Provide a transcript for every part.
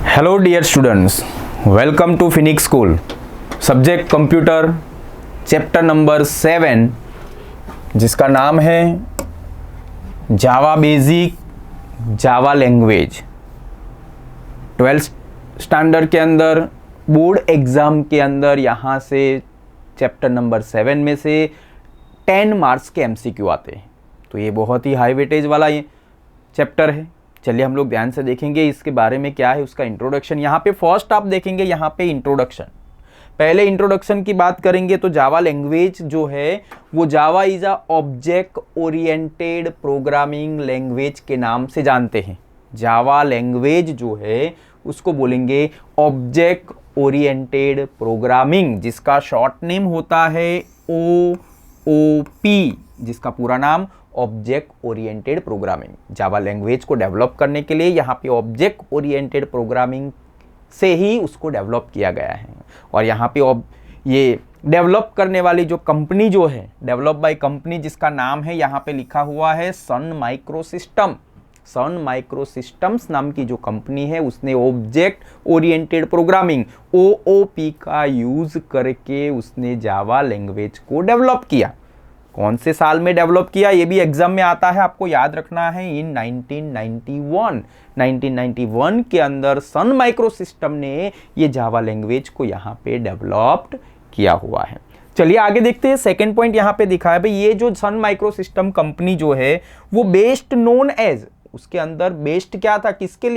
Hello dear students, welcome to Phoenix school. Subject computer, chapter number 7 जिसका नाम है Java basic Java language. 12th standard के अंदर board exam के अंदर यहाँ से चैप्टर नंबर 7 में से 10 मार्क्स के एमसीक्यू आते हैं। तो ये बहुत ही हाई वेटेज वाला ये चैप्टर है। चलिए हम लोग ध्यान से देखेंगे इसके बारे में क्या है, उसका इंट्रोडक्शन। यहाँ पे फर्स्ट आप देखेंगे, यहाँ पे इंट्रोडक्शन। पहले इंट्रोडक्शन की बात करेंगे तो जावा लैंग्वेज जो है वो Java is a object oriented programming language के नाम से जानते हैं। जावा लैंग्वेज जो है उसको बोलेंगे ऑब्जेक्ट ओरिएंटेड प्रोग्रामिंग, जिसका शॉर्ट नेम होता है OOP, जिसका पूरा नाम object oriented programming. Java language को डेवलप करने के लिए यहाँ पे ऑब्जेक्ट ओरिएंटेड प्रोग्रामिंग से ही उसको डेवलप किया गया है। और यहाँ पे ये डेवलप करने वाली जो कंपनी जो है, डेवलप बाय कंपनी, जिसका नाम है यहाँ पे लिखा हुआ है Sun micro system. Sun micro systems नाम की जो कंपनी है उसने ऑब्जेक्ट ओरिएंटेड प्रोग्रामिंग OOP का यूज करके उसने जावा लैंग्वेज को डेवलप किया। कौन से साल में डेवलप किया ये भी एग्जाम में आता है, आपको याद रखना है। इन 1991 के अंदर सन माइक्रो सिस्टम ने ये जावा लैंग्वेज को यहाँ पे डेवलप्ड किया हुआ है। चलिए आगे देखते हैं। सेकंड पॉइंट यहाँ पे दिखा है भाई, ये जो सन माइक्रो सिस्टम कंपनी जो है वो बेस्ट नोन एज, उसके अंदर बेस्ट क्या था, किसके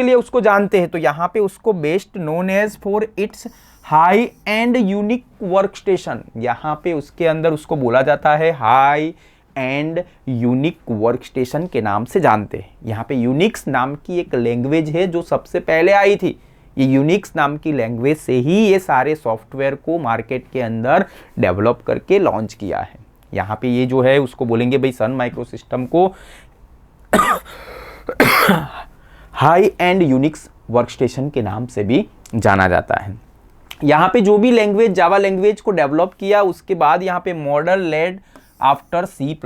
लिए उसको जानते हैं, तो यहाँ पे उसको best known as for its high end unique work station. यहाँ पे उसके अंदर उसको बोला जाता है high end unique work station के नाम से जानते हैं। यहाँ पे यूनिक्स नाम की एक लैंग्वेज है जो सबसे पहले आई थी। ये यूनिक्स नाम की लैंग्वेज से ही ये सारे सॉफ्टवेयर को मार्केट के अंदर डेवलप करके लॉन्च किया है। यहाँ पे ये जो है उसको बोलेंगे भाई सन माइक्रो सिस्टम को high and Unix work station के नाम से भी जाना जाता है। यहाँ पे जो भी लैंग्वेज जावा लैंग्वेज को डेवलप किया उसके बाद यहाँ पे मॉडल लेड आफ्टर C++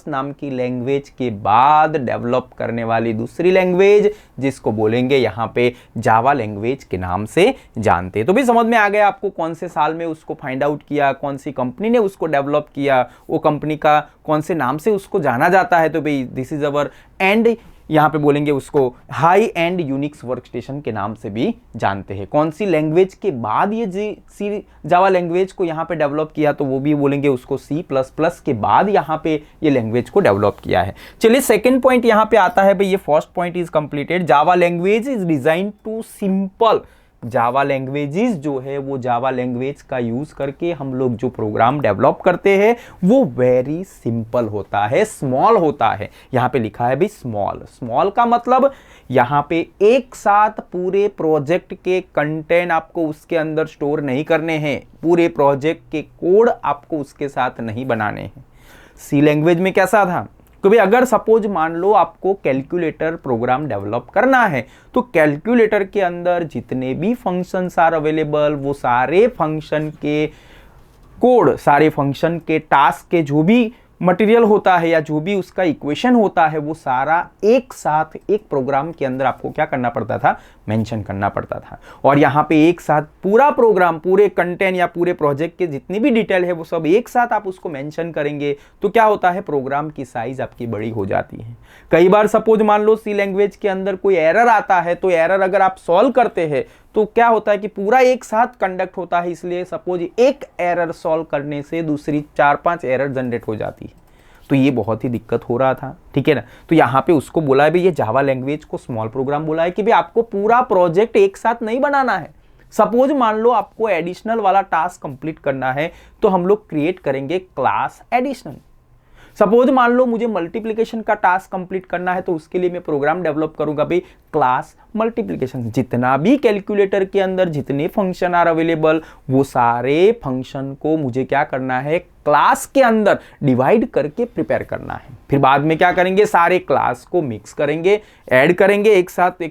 नाम की लैंग्वेज के बाद डेवलप करने वाली दूसरी लैंग्वेज जिसको बोलेंगे यहाँ पे जावा लैंग्वेज के नाम से जानते हैं। तो भी समझ में आ गया आपको कौन से साल में उसको फाइंड आउट किया, कौन सी कंपनी ने उसको डेवलप किया, वो कंपनी का कौन से नाम से उसको जाना जाता है। तो भाई दिस इज अवर एंड यहाँ पे बोलेंगे उसको high and Unix work station के नाम से भी जानते हैं। कौन सी लैंग्वेज के बाद ये जावा लैंग्वेज को यहाँ पे डेवलप किया, तो वो भी बोलेंगे उसको C++ के बाद यहाँ पे ये लैंग्वेज को डेवलप किया है। चलिए सेकंड पॉइंट यहाँ पे आता है भाई, ये first point is completed. Java language is design to simple. Java languages जो है वो जावा लैंग्वेज का यूज करके हम लोग जो प्रोग्राम डेवलप करते हैं वो वेरी सिंपल होता है, स्मॉल होता है। यहाँ पे लिखा है भी स्मॉल। स्मॉल का मतलब यहाँ पे एक साथ पूरे प्रोजेक्ट के कंटेंट आपको उसके अंदर स्टोर नहीं करने हैं, पूरे प्रोजेक्ट के कोड आपको उसके साथ नहीं बनाने हैं। सी लैंग्वेज में कैसा था कि भाई अगर सपोज मान लो आपको कैलकुलेटर प्रोग्राम डेवलप करना है तो कैलकुलेटर के अंदर जितने भी फंक्शंस आर अवेलेबल वो सारे फंक्शन के कोड, सारे फंक्शन के टास्क के जो भी मटेरियल होता है या जो भी उसका इक्वेशन होता है वो सारा एक साथ एक प्रोग्राम के अंदर आपको क्या करना पड़ता था, मेंशन करना पड़ता था। और यहाँ पे एक साथ पूरा प्रोग्राम, पूरे कंटेंट या पूरे प्रोजेक्ट के जितनी भी डिटेल है वो सब एक साथ आप उसको मेंशन करेंगे तो क्या होता है, प्रोग्राम की साइज आपकी बड़ी हो जाती है। कई बार सपोज मान लो सी लैंग्वेज के अंदर कोई एरर आता है तो एरर अगर आप सॉल्व करते हैं तो क्या होता है कि पूरा एक साथ कंडक्ट होता है, इसलिए सपोज एक एरर सॉल्व करने से दूसरी 4-5 एरर जनरेट हो जाती है। तो ये बहुत ही दिक्कत हो रहा था, ठीक है ना। तो यहाँ पे उसको बोला है भाई, ये जावा लैंग्वेज को स्मॉल प्रोग्राम बोला है कि भाई आपको पूरा प्रोजेक्ट एक साथ नहीं बनाना है। सपोज मान लो आपको एडिशनल वाला टास्क कंप्लीट करना है तो हम लोग क्रिएट करेंगे क्लास एडिशनल। सपोज मान लो मुझे मल्टीप्लिकेशन का टास्क कंप्लीट करना है तो उसके लिए मैं प्रोग्राम डेवलप करूंगा भाई क्लास मल्टीप्लिकेशन। जितना भी कैलकुलेटर के अंदर जितने फंक्शन आर अवेलेबल वो सारे फंक्शन को मुझे क्या करना है, क्लास के अंदर डिवाइड करके प्रिपेयर करना है। फिर बाद में क्या करेंगे, सारे क्लास को मिक्स करेंगे, ऐड करेंगे एक साथ,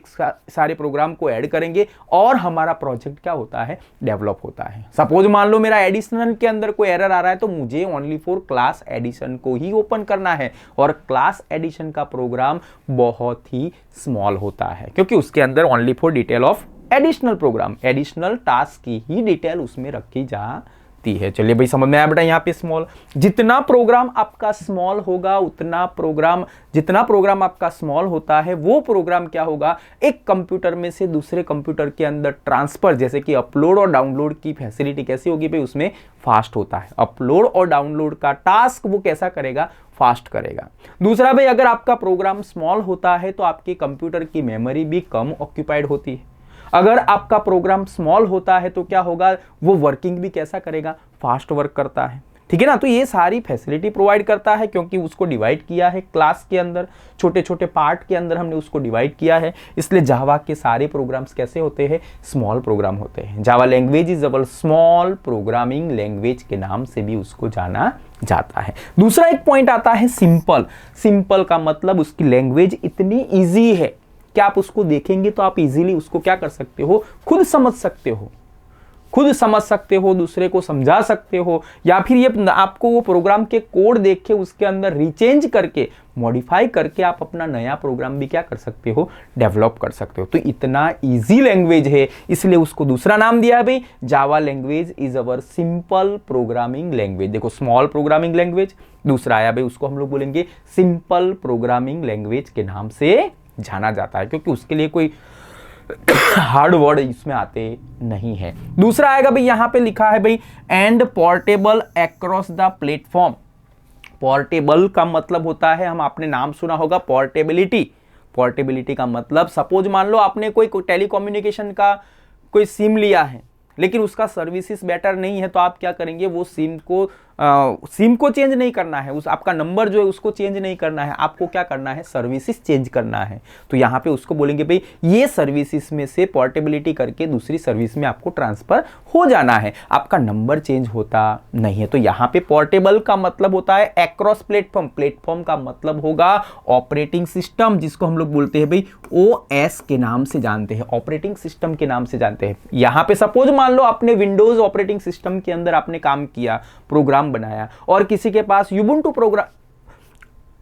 सारे प्रोग्राम को ऐड करेंगे और हमारा प्रोजेक्ट क्या होता है, डेवलप होता है। सपोज मान लो मेरा एडिशनल के अंदर कोई एरर आ रहा है तो मुझे ओनली फॉर क्लास एडिशन को ही ओपन करना है और क्लास एडिशन का प्रोग्राम बहुत ही स्मॉल होता है क्योंकि उसके अंदर only for detail of additional program, additional task की ही डिटेल उसमें रखी जाती है। चलिए भाई समझ में आया बेटा, यहाँ पे स्मॉल, जितना प्रोग्राम आपका स्मॉल होगा उतना प्रोग्राम, जितना प्रोग्राम आपका स्मॉल होता है वो प्रोग्राम क्या होगा, एक कंप्यूटर में से दूसरे कंप्यूटर के अंदर ट्रांसफर, जैसे कि अपलोड और डाउनलोड की फैसिलिटी कैसी होगी भाई, उसमें फास्ट होता है। अपलोड और डाउनलोड का टास्क वो कैसा करेगा, फास्ट करेगा। दूसरा भाई, अगर आपका प्रोग्राम स्मॉल होता है तो आपके कंप्यूटर की मेमोरी भी कम ऑक्यूपाइड होती है। अगर आपका प्रोग्राम स्मॉल होता है तो क्या होगा, वो वर्किंग भी कैसा करेगा, फास्ट वर्क करता है। ठीक है ना, तो ये सारी फैसिलिटी प्रोवाइड करता है क्योंकि उसको डिवाइड किया है क्लास के अंदर, छोटे छोटे पार्ट के अंदर हमने उसको डिवाइड किया है। इसलिए जावा के सारे प्रोग्राम्स कैसे होते हैं, स्मॉल प्रोग्राम होते हैं। जावा language is our small programming language के नाम से भी उसको जाना जाता है। दूसरा एक पॉइंट आता है सिंपल। सिंपल का मतलब उसकी लैंग्वेज इतनी ईजी है कि आप उसको देखेंगे तो आप इजीली उसको क्या कर सकते हो, खुद समझ सकते हो, खुद समझ सकते हो, दूसरे को समझा सकते हो, या फिर ये आपको वो प्रोग्राम के कोड देख के उसके अंदर रिचेंज करके, मॉडिफाई करके आप अपना नया प्रोग्राम भी क्या कर सकते हो, डेवलप कर सकते हो। तो इतना इजी लैंग्वेज है, इसलिए उसको दूसरा नाम दिया है भाई, जावा language is our simple programming language. देखो स्मॉल प्रोग्रामिंग लैंग्वेज, दूसरा आया भाई उसको हम लोग बोलेंगे सिंपल प्रोग्रामिंग लैंग्वेज के नाम से जाना जाता है क्योंकि उसके लिए कोई हार्ड वर्ड इसमें आते नहीं है। दूसरा आएगा भाई, यहां पे लिखा है भाई and portable across the platform. Portable का मतलब होता है, हम आपने नाम सुना होगा पोर्टेबिलिटी। पोर्टेबिलिटी का मतलब सपोज मान लो आपने कोई टेलीकम्युनिकेशन का कोई सिम लिया है लेकिन उसका सर्विसेज बेटर नहीं है तो आप क्या करेंगे, वो सिम को चेंज नहीं करना है, उस आपका नंबर जो है उसको चेंज नहीं करना है, आपको क्या करना है, सर्विसेज चेंज करना है। तो यहाँ पे उसको बोलेंगे भाई ये सर्विसेज में से पोर्टेबिलिटी करके दूसरी सर्विस में आपको ट्रांसफर हो जाना है, आपका नंबर चेंज होता नहीं है। तो यहाँ पे पोर्टेबल का मतलब होता है अक्रॉस प्लेटफॉर्म। प्लेटफॉर्म का मतलब होगा ऑपरेटिंग सिस्टम, जिसको हम लोग बोलते हैं भाई OS के नाम से जानते हैं, ऑपरेटिंग सिस्टम के नाम से जानते हैं। यहाँ पे सपोज मान लो आपने विंडोज ऑपरेटिंग सिस्टम के अंदर आपने काम किया, प्रोग्राम बनाया, और किसी के पास यूबुंटू प्रोग्राम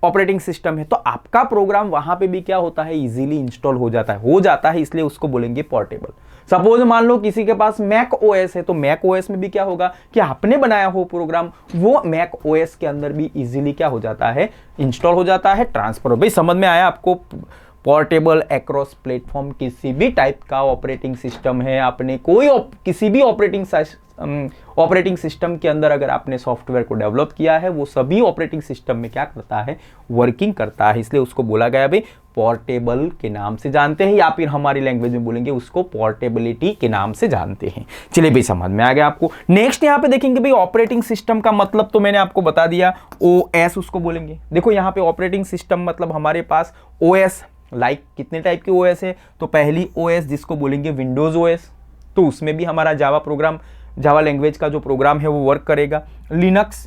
ऑपरेटिंग सिस्टम है तो आपका प्रोग्राम वहां पे भी क्या होता है, इजीली इंस्टॉल हो जाता है, इसलिए उसको बोलेंगे पोर्टेबल। सपोज मान लो किसी के पास मैक OS है तो मैक OS में भी क्या होगा कि आपने बनाया हो प्रोग्राम, वो मैक OS के अंदर भी इजीली क्या हो जाता है, इंस्टॉल हो जाता है, ट्रांसफर। भाई समझ में आया आपको, पोर्टेबल अक्रॉस प्लेटफॉर्म किसी भी टाइप का ऑपरेटिंग सिस्टम है, आपने कोई किसी भी ऑपरेटिंग सिस्टम के अंदर अगर आपने सॉफ्टवेयर को डेवलप किया है वो सभी ऑपरेटिंग सिस्टम में क्या करता है, वर्किंग करता है, इसलिए उसको बोला गया भाई पोर्टेबल के नाम से जानते हैं, या फिर हमारी लैंग्वेज में बोलेंगे उसको पोर्टेबिलिटी के नाम से जानते हैं। चलिए भाई समझ में आ गया आपको। नेक्स्ट यहाँ पे देखेंगे भाई ऑपरेटिंग सिस्टम का मतलब तो मैंने आपको बता दिया, OS उसको बोलेंगे। देखो यहाँ पे ऑपरेटिंग सिस्टम मतलब हमारे पास OS लाइक कितने टाइप के OS है, तो पहली OS जिसको बोलेंगे विंडोज OS, तो उसमें भी हमारा जावा लैंग्वेज का जो प्रोग्राम है वो वर्क करेगा। लिनक्स,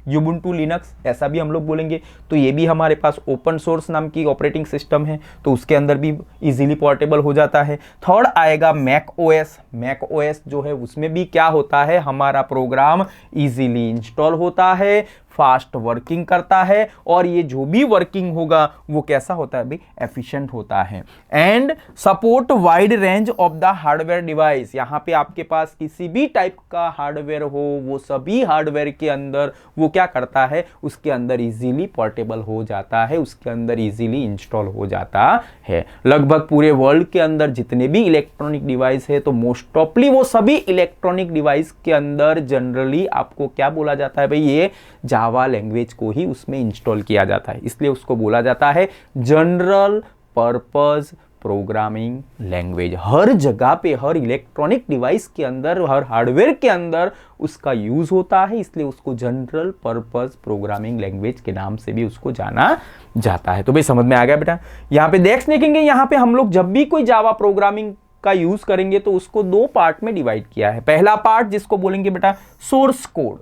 यूबुंटू लिनक्स ऐसा भी हम लोग बोलेंगे, तो ये भी हमारे पास ओपन सोर्स नाम की ऑपरेटिंग सिस्टम है, तो उसके अंदर भी इजीली पोर्टेबल हो जाता है। थर्ड आएगा मैक OS। मैक OS जो है उसमें भी क्या होता है, हमारा प्रोग्राम इजीली इंस्टॉल होता है, फास्ट वर्किंग करता है, और ये जो भी वर्किंग होगा वो कैसा होता है भाई, एफिशिएंट होता है। And support wide range of the hardware device. यहाँ पे आपके पास किसी भी टाइप का हार्डवेयर हो, वो सभी हार्डवेयर के अंदर वो क्या करता है, उसके अंदर इजीली पोर्टेबल हो जाता है, उसके अंदर इजीली इंस्टॉल हो जाता है। लगभग पूरे वर्ल्ड के अंदर जितने भी इलेक्ट्रॉनिक डिवाइस है, तो मोस्ट ऑफली वो सभी इलेक्ट्रॉनिक डिवाइस के अंदर जनरली आपको क्या बोला जाता है भाई, ये जावा लैंग्वेज को ही उसमें इंस्टॉल किया जाता है, इसलिए उसको बोला जाता है जनरल पर्पस प्रोग्रामिंग लैंग्वेज। हर जगह पे, हर इलेक्ट्रॉनिक डिवाइस के अंदर, हर हार्डवेयर के अंदर उसका यूज होता है, इसलिए उसको जनरल पर्पस प्रोग्रामिंग लैंग्वेज के नाम से भी उसको जाना जाता है। तो भाई समझ में आ गया बेटा। यहाँ पे देखेंगे, यहाँ पे हम लोग जब भी कोई जावा प्रोग्रामिंग का यूज करेंगे तो उसको दो पार्ट में डिवाइड किया है। पहला पार्ट जिसको बोलेंगे बेटा सोर्स कोड।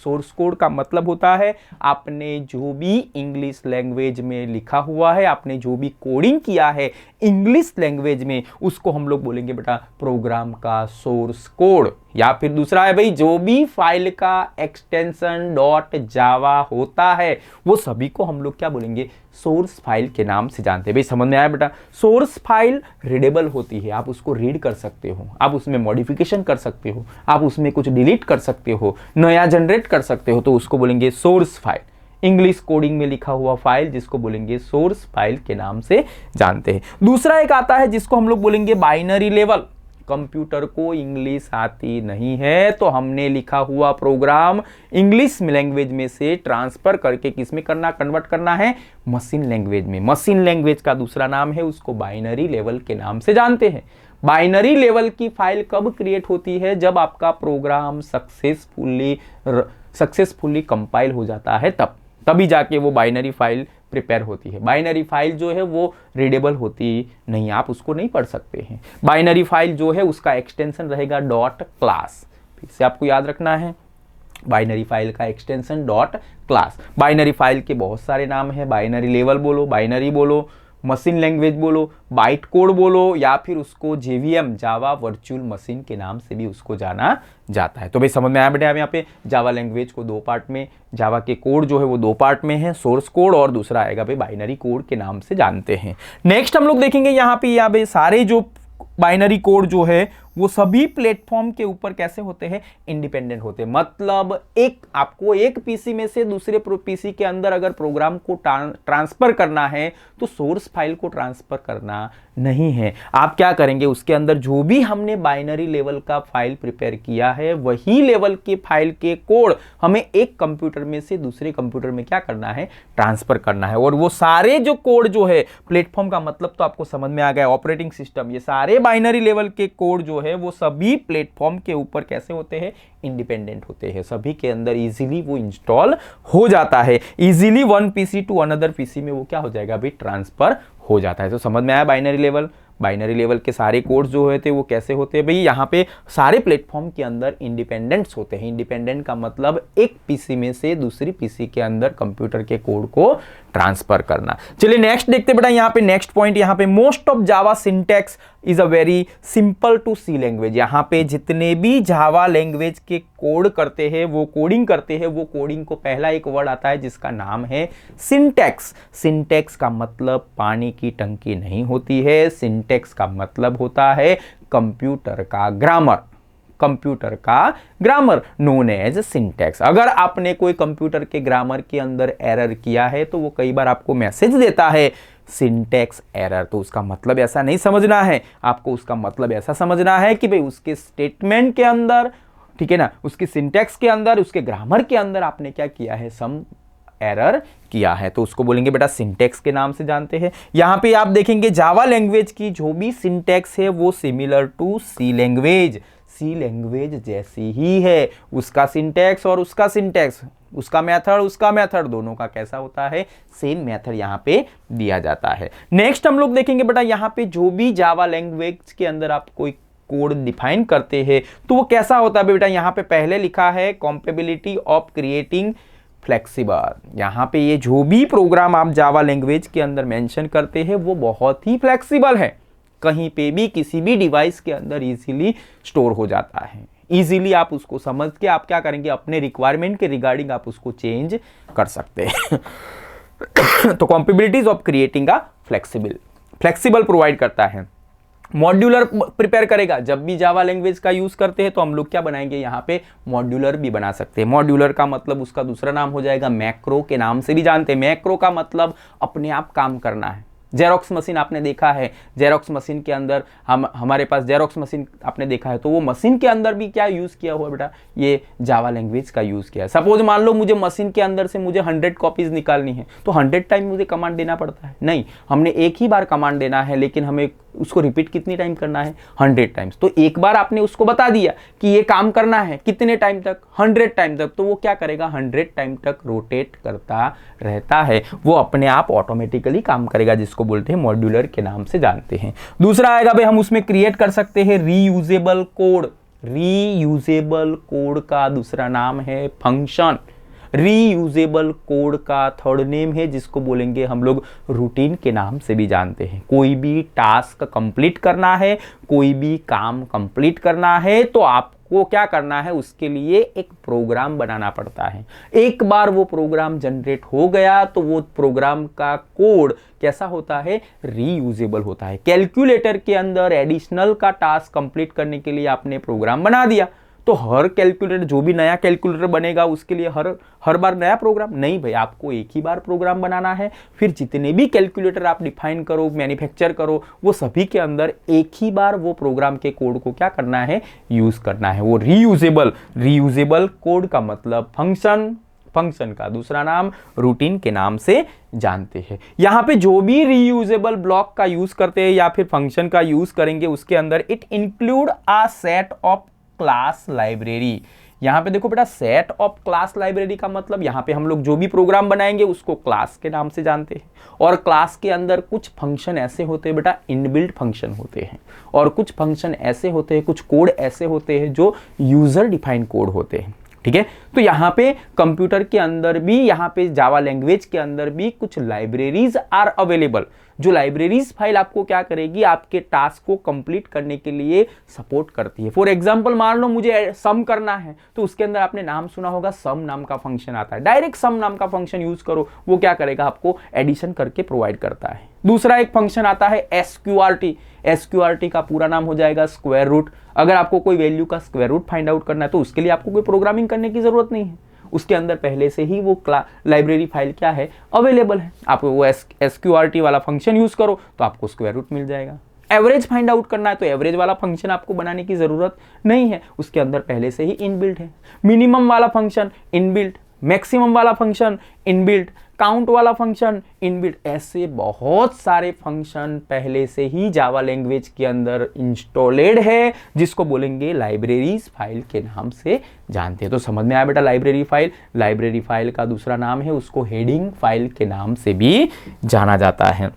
सोर्स कोड का मतलब होता है आपने जो भी इंग्लिश लैंग्वेज में लिखा हुआ है, आपने जो भी कोडिंग किया है इंग्लिश लैंग्वेज में, उसको हम लोग बोलेंगे बेटा प्रोग्राम का सोर्स कोड। या फिर दूसरा है भाई, जो भी फाइल का एक्सटेंशन डॉट जावा होता है वो सभी को हम लोग क्या बोलेंगे, सोर्स फाइल के नाम से जानते हैं। भाई समझ में आया बेटा? सोर्स फाइल रीडेबल होती है, आप उसको रीड कर सकते हो, आप उसमें मॉडिफिकेशन कर सकते हो, आप उसमें कुछ डिलीट कर सकते हो, नया जनरेट कर सकते हो, तो उसको बोलेंगे सोर्स फाइल। इंग्लिश कोडिंग में लिखा हुआ फाइल जिसको बोलेंगे सोर्स फाइल के नाम से जानते हैं। दूसरा एक आता है जिसको हम लोग बोलेंगे बाइनरी लेवल। कंप्यूटर को इंग्लिश आती नहीं है तो हमने लिखा हुआ प्रोग्राम इंग्लिश लैंग्वेज में से ट्रांसफर करके किस में करना, कन्वर्ट करना है, मशीन लैंग्वेज में। मशीन लैंग्वेज का दूसरा नाम है, उसको बाइनरी लेवल के नाम से जानते हैं। बाइनरी लेवल की फाइल कब क्रिएट होती है, जब आपका प्रोग्राम सक्सेसफुली कंपाइल हो जाता है, तभी जाके वो बाइनरी फाइल प्रिपेयर होती है। बाइनरी फाइल जो है वो रीडेबल होती नहीं, आप उसको नहीं पढ़ सकते हैं। बाइनरी फाइल जो है उसका एक्सटेंशन रहेगा डॉट क्लास। फिर से आपको याद रखना है, बाइनरी फाइल का extension dot class. Binary file के बहुत सारे नाम है, बाइनरी लेवल बोलो, बाइनरी बोलो, मशीन लैंग्वेज बोलो, बाइट कोड बोलो, या फिर उसको जेवीएम जावा वर्चुअल मशीन के नाम से भी उसको जाना जाता है। तो भाई समझ में आया बेटा? यहाँ पे जावा लैंग्वेज को दो पार्ट में, जावा के कोड जो है वो दो पार्ट में है, सोर्स कोड और दूसरा आएगा भाई बाइनरी कोड के नाम से जानते हैं। नेक्स्ट हम लोग देखेंगे यहाँ पे सारे जो बाइनरी कोड जो है वो सभी प्लेटफॉर्म के ऊपर कैसे होते हैं, इंडिपेंडेंट होते हैं। मतलब आपको एक पीसी में से दूसरे पीसी के अंदर अगर प्रोग्राम को ट्रांसफर करना है तो सोर्स फाइल को ट्रांसफर करना नहीं है। आप क्या करेंगे, उसके अंदर जो भी हमने बाइनरी लेवल का फाइल प्रिपेयर किया है वही लेवल के फाइल के कोड हमें एक कंप्यूटर में से दूसरे कंप्यूटर में क्या करना है, ट्रांसफर करना है। और वो सारे जो कोड जो है, प्लेटफॉर्म का मतलब तो आपको समझ में आ गया, ऑपरेटिंग सिस्टम, ये सारे बाइनरी लेवल के कोड जो है वो सभी प्लेटफॉर्म के ऊपर कैसे होते हैं, इंडिपेंडेंट होते हैं। सभी के अंदर इजीली वो इंस्टॉल हो जाता है, easily one PC to another PC में वो क्या हो जाएगा भाई, ट्रांसफर हो जाता है। तो समझ में आया बाइनरी लेवल? बाइनरी लेवल के सारे कोड्स जो होते हैं वो कैसे होते हैं भाई, यहाँ पे सारे प्लेटफॉर्म के अंदर इंडिपेंडेंट्स होते हैं। इंडिपेंडेंट का मतलब एक पीसी में से दूसरी पीसी के अंदर कंप्यूटर के कोड को ट्रांसफर करना। चलिए नेक्स्ट देखते बेटा, यहाँ पे नेक्स्ट पॉइंट, यहाँ पे most of Java syntax is a very simple to C language. यहाँ पे जितने भी जावा लैंग्वेज के कोड करते हैं, वो कोडिंग करते हैं, वो कोडिंग को पहला एक वर्ड आता है जिसका नाम है सिंटैक्स। सिंटैक्स का मतलब पानी की टंकी नहीं होती है, सिंटैक्स का मतलब होता है कंप्यूटर का ग्रामर। कंप्यूटर का ग्रामर नोन एज सिंटैक्स। अगर आपने कोई कंप्यूटर के ग्रामर के अंदर एरर किया है तो वो कई बार आपको मैसेज देता है सिंटैक्स एरर, तो उसका मतलब ऐसा नहीं समझना है, आपको उसका मतलब ऐसा समझना है कि भाई उसके स्टेटमेंट के अंदर, ठीक है ना, उसके सिंटैक्स के अंदर, उसके ग्रामर के अंदर आपने क्या किया है, सम एरर किया है, तो उसको बोलेंगे बेटा सिंटैक्स के नाम से जानते हैं। यहां पे आप देखेंगे जावा लैंग्वेज की जो भी सिंटैक्स है वो similar to C language, C language जैसी ही है। उसका सिंटैक्स और उसका सिंटैक्स, उसका मेथड दोनों का कैसा होता है, सेम मेथड यहाँ पे दिया जाता है। नेक्स्ट हम लोग देखेंगे बेटा, यहाँ पे जो भी जावा लैंग्वेज के अंदर आप कोई कोड डिफाइन करते हैं तो वो कैसा होता है बेटा, यहाँ पे पहले लिखा है कॉम्पेबिलिटी ऑफ क्रिएटिंग फ्लेक्सिबल। यहाँ पे ये जो भी प्रोग्राम आप जावा लैंग्वेज के अंदर मेंशन करते हैं वो बहुत ही फ्लेक्सिबल है, कहीं पे भी किसी भी डिवाइस के अंदर इजीली स्टोर हो जाता है। इजीली आप उसको समझ के आप क्या करेंगे, अपने रिक्वायरमेंट के रिगार्डिंग आप उसको चेंज कर सकते हैं। तो कॉम्पेबिलिटीज ऑफ क्रिएटिंग का फ्लेक्सिबल प्रोवाइड करता है। मॉड्यूलर प्रिपेयर करेगा, जब भी जावा लैंग्वेज का यूज करते हैं तो हम लोग क्या बनाएंगे, यहाँ पे मॉड्यूलर भी बना सकते हैं। मॉड्यूलर का मतलब उसका दूसरा नाम हो जाएगा मैक्रो के नाम से भी जानते हैं। मैक्रो का मतलब अपने आप काम करना है। जेरोक्स मशीन आपने देखा है, जेरोक्स मशीन के अंदर हमारे पास जेरोक्स मशीन आपने देखा है, तो वो मशीन के अंदर भी क्या यूज किया हुआ बेटा, ये जावा लैंग्वेज का यूज किया है। सपोज मान लो मुझे मशीन के अंदर से मुझे 100 कॉपीज निकालनी है तो 100 टाइम मुझे कमांड देना पड़ता है? नहीं, हमने एक ही बार कमांड देना है, लेकिन हमें उसको रिपीट कितनी टाइम करना है, 100 टाइम्स। तो एक बार आपने उसको बता दिया कि ये काम करना है कितने टाइम तक, 100 टाइम तक, तो वो क्या करेगा, 100 टाइम तक रोटेट करता रहता है, वो अपने आप ऑटोमेटिकली काम करेगा, जिसको बोलते हैं मॉड्यूलर के नाम से जानते हैं। दूसरा आएगा भाई, हम उसमें क्रिएट कर सकते हैं रीयूजेबल कोड। रीयूजेबल कोड का दूसरा नाम है फंक्शन। रीयूजेबल कोड का थर्ड नेम है जिसको बोलेंगे हम लोग रूटीन के नाम से भी जानते हैं। कोई भी टास्क कंप्लीट करना है, कोई भी काम कंप्लीट करना है तो आपको क्या करना है, उसके लिए एक प्रोग्राम बनाना पड़ता है। एक बार वो प्रोग्राम जनरेट हो गया तो वो प्रोग्राम का कोड कैसा होता है, रीयूजेबल होता है। कैलकुलेटर के अंदर एडिशनल का टास्क कंप्लीट करने के लिए आपने प्रोग्राम बना दिया तो हर कैलकुलेटर, जो भी नया कैलकुलेटर बनेगा उसके लिए हर बार नया प्रोग्राम नहीं भाई, आपको एक ही बार प्रोग्राम बनाना है। फिर जितने भी कैलकुलेटर आप डिफाइन करो, मैन्युफैक्चर करो, वो सभी के अंदर एक ही बार वो प्रोग्राम के कोड को क्या करना है, यूज करना है। वो रीयूजेबल कोड का मतलब फंक्शन का दूसरा नाम रूटीन के नाम से जानते हैं। यहां पे जो भी रीयूजेबल ब्लॉक का यूज करते हैं या फिर फंक्शन का यूज करेंगे उसके अंदर it include a set of class library. यहां पे देखो बेटा, सेट ऑफ क्लास लाइब्रेरी का मतलब यहां पे हम लोग जो भी प्रोग्राम बनाएंगे उसको क्लास के नाम से जानते हैं। और क्लास के अंदर कुछ फंक्शन ऐसे होते हैं बेटा, इनबिल्ट फंक्शन होते हैं, और कुछ फंक्शन ऐसे होते हैं, कुछ कोड ऐसे होते हैं जो यूजर डिफाइंड कोड होते हैं। ठीक है, तो यहां पे कंप्यूटर के अंदर भी, यहां पे जावा लैंग्वेज के अंदर भी कुछ लाइब्रेरीज आर अवेलेबल, जो लाइब्रेरीज फाइल आपको क्या करेगी, आपके टास्क को कंप्लीट करने के लिए सपोर्ट करती है। फॉर एग्जांपल मान लो मुझे सम करना है तो उसके अंदर आपने नाम सुना होगा, सम नाम का फंक्शन आता है। डायरेक्ट सम नाम का फंक्शन यूज करो, वो क्या करेगा, आपको एडिशन करके प्रोवाइड करता है। दूसरा एक फंक्शन आता है एसक्यूआरटी। एसक्यूआरटी का पूरा नाम हो जाएगा स्क्वायर रूट। अगर आपको कोई वैल्यू का स्क्वायर रूट फाइंड आउट करना है तो उसके लिए आपको कोई प्रोग्रामिंग करने की जरूरत नहीं है, उसके अंदर पहले से ही वो लाइब्रेरी फाइल क्या है, अवेलेबल है। आप वो एसक्यूआरटी वाला फंक्शन यूज करो तो आपको स्क्वायर रूट मिल जाएगा। एवरेज फाइंड आउट करना है तो एवरेज वाला फंक्शन आपको बनाने की जरूरत नहीं है, उसके अंदर पहले से ही इनबिल्ट है। मिनिमम वाला फंक्शन इनबिल्ट, मैक्सिमम वाला फंक्शन इनबिल्ट, काउंट वाला फंक्शन इनबिल्ट, ऐसे बहुत सारे फंक्शन पहले से ही जावा लैंग्वेज के अंदर इंस्टॉलेड है, जिसको बोलेंगे लाइब्रेरीज फाइल के नाम से जानते हैं। तो समझ में आया बेटा, लाइब्रेरी फाइल का दूसरा नाम है, उसको हेडिंग फाइल के नाम से भी जाना जाता है।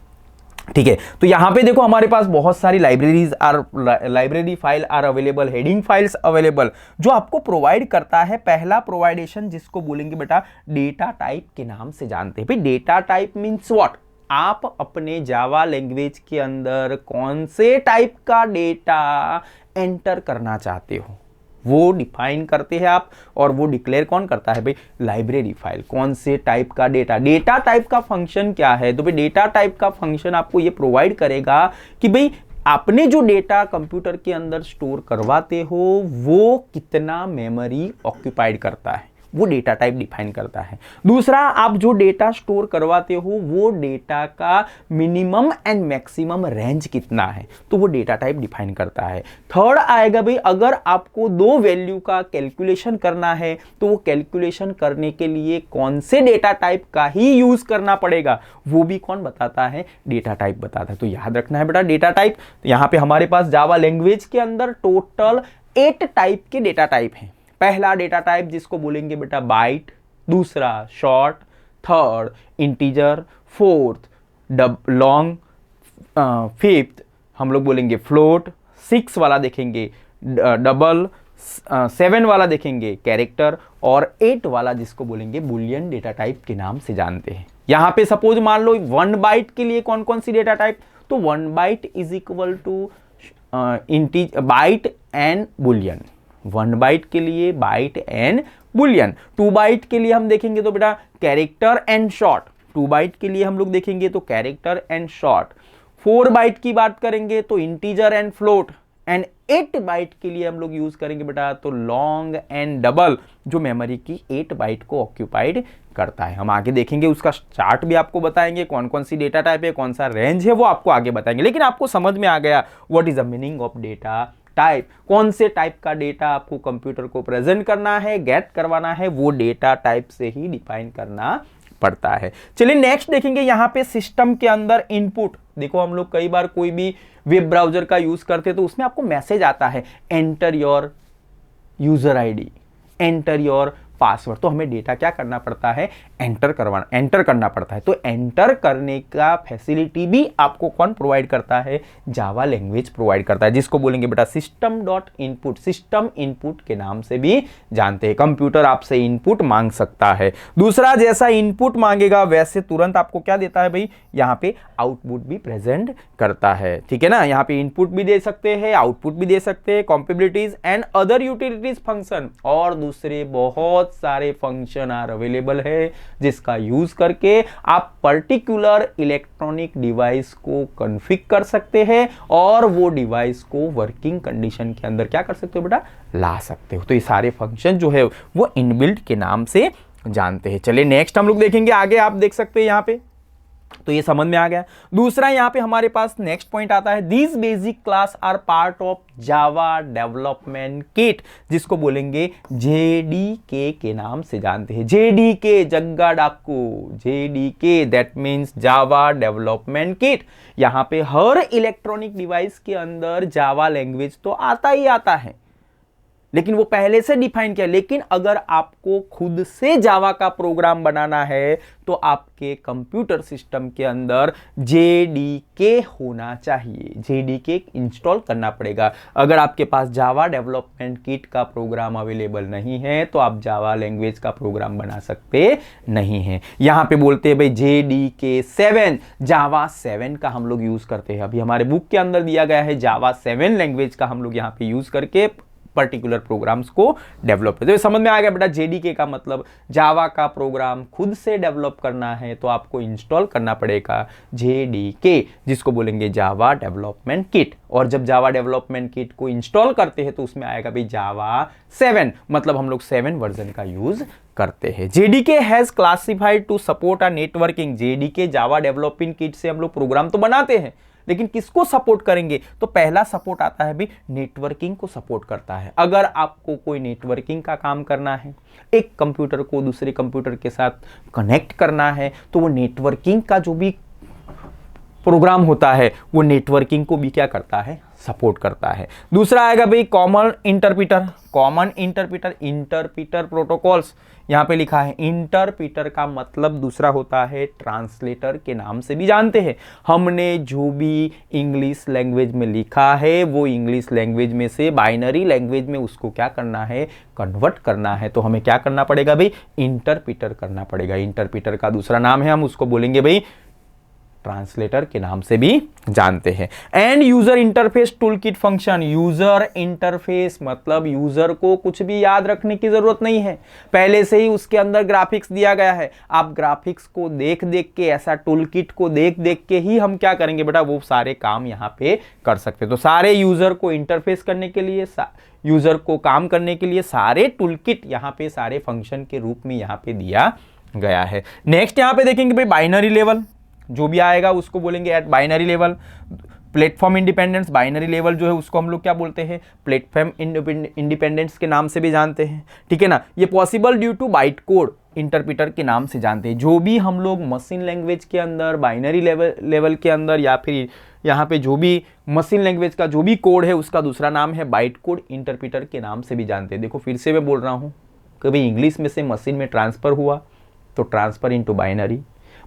ठीक है, तो यहां पे देखो हमारे पास बहुत सारी library file are available, heading files available, जो आपको प्रोवाइड करता है पहला प्रोवाइडेशन, जिसको बोलेंगे बेटा डेटा टाइप के नाम से जानते हैं। भाई डेटा टाइप मींस व्हाट, आप अपने जावा लैंग्वेज के अंदर कौन से टाइप का डेटा एंटर करना चाहते हो वो डिफाइन करते हैं आप, और वो डिक्लेयर कौन करता है भाई, लाइब्रेरी फाइल। कौन से टाइप का डेटा टाइप का फंक्शन क्या है, तो भाई डेटा टाइप का फंक्शन आपको ये प्रोवाइड करेगा कि भाई आपने जो डेटा कंप्यूटर के अंदर स्टोर करवाते हो वो कितना मेमोरी ऑक्यूपाइड करता है, वो डेटा टाइप डिफाइन करता है। दूसरा, आप जो डेटा स्टोर करवाते हो वो डेटा का मिनिमम एंड मैक्सिमम रेंज कितना है, तो वो डेटा टाइप डिफाइन करता है। थर्ड आएगा भाई, अगर आपको दो वैल्यू का कैलकुलेशन करना है तो वो कैलकुलेशन करने के लिए कौन से डेटा टाइप का ही यूज करना पड़ेगा, वो भी कौन बताता है, डेटा टाइप बताता है। तो याद रखना है बेटा डेटा टाइप। यहां पे हमारे पास जावा लैंग्वेज के अंदर टोटल 8 टाइप के डेटा टाइप हैं। पहला डेटा टाइप जिसको बोलेंगे बेटा बाइट, दूसरा short, third integer, fourth long, fifth हम लोग बोलेंगे फ्लोट, 6 वाला देखेंगे डबल, 7 वाला देखेंगे कैरेक्टर, और 8 वाला जिसको बोलेंगे बुलियन डेटा टाइप के नाम से जानते हैं। यहां पे सपोज मान लो 1 बाइट के लिए कौन कौन सी डेटा टाइप, तो 1 byte is equal to byte and boolean. 1 byte के लिए बाइट एंड बुलियन। 2 बाइट के लिए हम देखेंगे तो बेटा कैरेक्टर एंड शॉर्ट। 2 बाइट के लिए हम लोग देखेंगे तो कैरेक्टर एंड शॉर्ट। 4 बाइट की बात करेंगे तो integer and float, and 8 byte के लिए हम लोग यूज करेंगे बेटा तो लॉन्ग एंड डबल, जो मेमोरी की 8 बाइट को ऑक्यूपाइड करता है। हम आगे देखेंगे, उसका चार्ट भी आपको बताएंगे, कौन कौन सी डेटा टाइप है, कौन सा रेंज है, वो आपको आगे बताएंगे। लेकिन आपको समझ में आ गया what is the meaning of data type, कौन से टाइप का डेटा आपको कंप्यूटर को प्रेजेंट करना है, गेट करवाना है, वो डेटा टाइप से ही डिफाइन करना पड़ता है। चलिए नेक्स्ट देखेंगे, यहां पे सिस्टम के अंदर इनपुट। देखो हम लोग कई बार कोई भी वेब ब्राउजर का यूज करते तो उसमें आपको मैसेज आता है, enter your user ID, enter your password. तो हमें डेटा क्या करना पड़ता है, एंटर करना पड़ता है। तो एंटर करने का फैसिलिटी भी आपको कौन प्रोवाइड करता है, जावा लैंग्वेज प्रोवाइड करता है, जिसको बोलेंगे बेटा system dot input. System input के नाम से भी जानते हैं। कंप्यूटर आपसे इनपुट मांग सकता है। दूसरा, जैसा इनपुट मांगेगा वैसे तुरंत आपको क्या देता है भाई, यहाँ पे आउटपुट भी प्रेजेंट करता है। ठीक है ना, यहाँ पे इनपुट भी दे सकते हैं, आउटपुट भी दे सकते हैं, कॉम्पेबिलिटीज एंड अदर यूटिलिटीज फंक्शन और दूसरे बहुत सारे फंक्शन आर अवेलेबल है, जिसका यूज करके आप पर्टिकुलर इलेक्ट्रॉनिक डिवाइस को कॉन्फ़िगर कर सकते हैं और वो डिवाइस को वर्किंग कंडीशन के अंदर क्या कर सकते हो बेटा, ला सकते हो। तो ये सारे फंक्शन जो है वो इनबिल्ट के नाम से जानते हैं। चलिए नेक्स्ट हम लोग देखेंगे आगे, आप देख सकते हैं यहाँ पे, तो ये समझ में आ गया। दूसरा यहाँ पे हमारे पास नेक्स्ट पॉइंट आता है, these basic class are part of Java development kit, जिसको बोलेंगे जेडीके के नाम से जानते हैं। जेडीके जग्गा डाकू, JDK that means Java development kit. यहाँ पे हर इलेक्ट्रॉनिक डिवाइस के अंदर जावा लैंग्वेज तो आता ही आता है, लेकिन वो पहले से डिफाइन किया। लेकिन अगर आपको खुद से जावा का प्रोग्राम बनाना है तो आपके कंप्यूटर सिस्टम के अंदर जेडीके होना चाहिए, जेडीके इंस्टॉल करना पड़ेगा। अगर आपके पास जावा डेवलपमेंट किट का प्रोग्राम अवेलेबल नहीं है तो आप जावा लैंग्वेज का प्रोग्राम बना सकते नहीं हैं। यहां पे बोलते हैं भाई जेडीके 7, जावा 7 का हम लोग यूज करते हैं। अभी हमारे बुक के अंदर दिया गया है जावा 7 लैंग्वेज का हम लोग यहाँ पे यूज करके पर्टिकुलर प्रोग्राम्स को डेवलप करते हैं। समझ में आ गया बेटा, जेडीके का मतलब जावा का प्रोग्राम खुद से डेवलप करना है तो आपको इंस्टॉल करना पड़ेगा जेडीके, जिसको बोलेंगे जावा डेवलपमेंट किट। और जब जावा डेवलपमेंट किट को इंस्टॉल करते हैं तो उसमें आएगा भाई जावा 7, मतलब हम लोग 7 वर्जन का यूज करते हैं। JDK has classified to support a networking. JDK Java development kit से हम लोग प्रोग्राम तो बनाते हैं, लेकिन किसको सपोर्ट करेंगे, तो पहला सपोर्ट आता है भी नेटवर्किंग को सपोर्ट करता है। अगर आपको कोई नेटवर्किंग का काम करना है, एक कंप्यूटर को दूसरे कंप्यूटर के साथ कनेक्ट करना है, तो वो नेटवर्किंग का जो भी प्रोग्राम होता है वो नेटवर्किंग को भी क्या करता है, सपोर्ट करता है। दूसरा आएगा भाई common interpreter. Common interpreter, interpreter protocols यहां पे लिखा है। इंटरप्रीटर का मतलब दूसरा होता है ट्रांसलेटर के नाम से भी जानते हैं। हमने जो भी इंग्लिश लैंग्वेज में लिखा है वो इंग्लिश लैंग्वेज में से बाइनरी लैंग्वेज में उसको क्या करना है, कन्वर्ट करना है। तो हमें क्या करना पड़ेगा भाई, इंटरप्रीटर करना पड़ेगा। इंटरप्रीटर का दूसरा नाम है, हम उसको बोलेंगे भाई ट्रांसलेटर के नाम से भी जानते हैं। And user interface tool kit function. User interface मतलब यूजर को कुछ भी याद रखने की जरूरत नहीं है, पहले से ही उसके अंदर ग्राफिक्स दिया गया है। आप ग्राफिक्स को देख देख के, ऐसा टूल किट को देख देख के ही हम क्या करेंगे बेटा, वो सारे काम यहाँ पे कर सकते। तो सारे यूजर को इंटरफेस करने के लिए, यूजर को काम करने के लिए सारे टूल किट यहाँ पे सारे फंक्शन के रूप में यहाँ पे दिया गया है। नेक्स्ट यहाँ पे देखेंगे भाई बाइनरी लेवल, जो भी आएगा उसको बोलेंगे at binary level. Platform independence, binary level जो है उसको हम लोग क्या बोलते हैं, प्लेटफॉर्म इंडिपेंडेंस के नाम से भी जानते हैं। ठीक है ना, ये possible due to byte code interpreter के नाम से जानते हैं। जो भी हम लोग मशीन लैंग्वेज के अंदर, बाइनरी लेवल के अंदर, या फिर यहाँ पे जो भी मशीन लैंग्वेज का जो भी कोड है उसका दूसरा नाम है बाइट कोड, इंटरप्रीटर के नाम से भी जानते हैं। देखो फिर से मैं बोल रहा हूँ, कभी इंग्लिश में से मशीन में ट्रांसफर हुआ तो transfer into binary,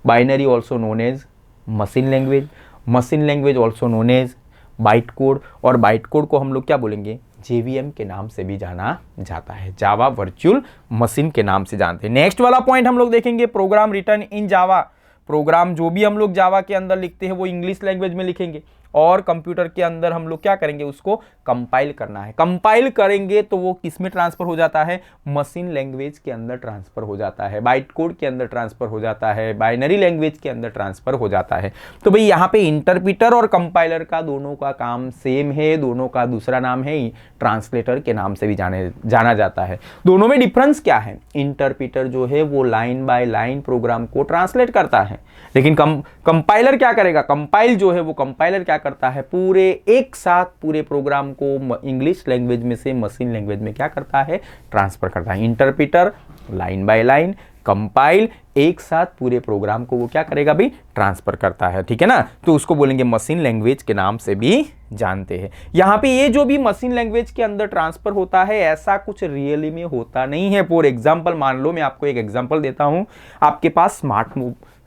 binary also known as machine language, machine language also known as byte code, और बाइट कोड को हम लोग क्या बोलेंगे, जेवीएम के नाम से भी जाना जाता है, जावा वर्चुअल मशीन के नाम से जानते हैं। नेक्स्ट वाला पॉइंट हम लोग देखेंगे प्रोग्राम रिटर्न इन जावा। प्रोग्राम जो भी हम लोग जावा के अंदर लिखते हैं वो इंग्लिश लैंग्वेज में लिखेंगे, और कंप्यूटर के अंदर हम लोग क्या करेंगे, उसको कंपाइल करना है। कंपाइल करेंगे तो वो किस में ट्रांसफर हो जाता है, मशीन लैंग्वेज के अंदर ट्रांसफर हो जाता है, बाइट कोड के अंदर ट्रांसफर हो जाता है, बाइनरी लैंग्वेज के अंदर ट्रांसफर हो जाता है। तो भाई यहाँ पे इंटरप्रीटर और कंपाइलर का दोनों का काम सेम है, दोनों का दूसरा नाम है ट्रांसलेटर के नाम से भी जाना जाता है। दोनों में डिफरेंस क्या है, इंटरप्रीटर जो है वो लाइन बाय लाइन प्रोग्राम को ट्रांसलेट करता है, लेकिन कंपाइलर क्या करेगा, कंपाइल जो है वो कंपाइलर क्या करता है, पूरे एक साथ पूरे प्रोग्राम को इंग्लिश लैंग्वेज में से मशीन लैंग्वेज में क्या करता है, ट्रांसफर करता है। Interpreter line by line, compile, एक साथ पूरे प्रोग्राम को वो क्या करेगा भाई, ट्रांसफर करता है, ठीक है ना। तो उसको बोलेंगे मशीन लैंग्वेज के नाम से भी जानते हैं। यहाँ पे ये जो भी मशीन लैंग्वेज के अंदर ट्रांसफर होता है ऐसा कुछ रियली में होता नहीं है। फॉर एग्जाम्पल मान लो, मैं आपको एक एग्जाम्पल देता हूँ, आपके पास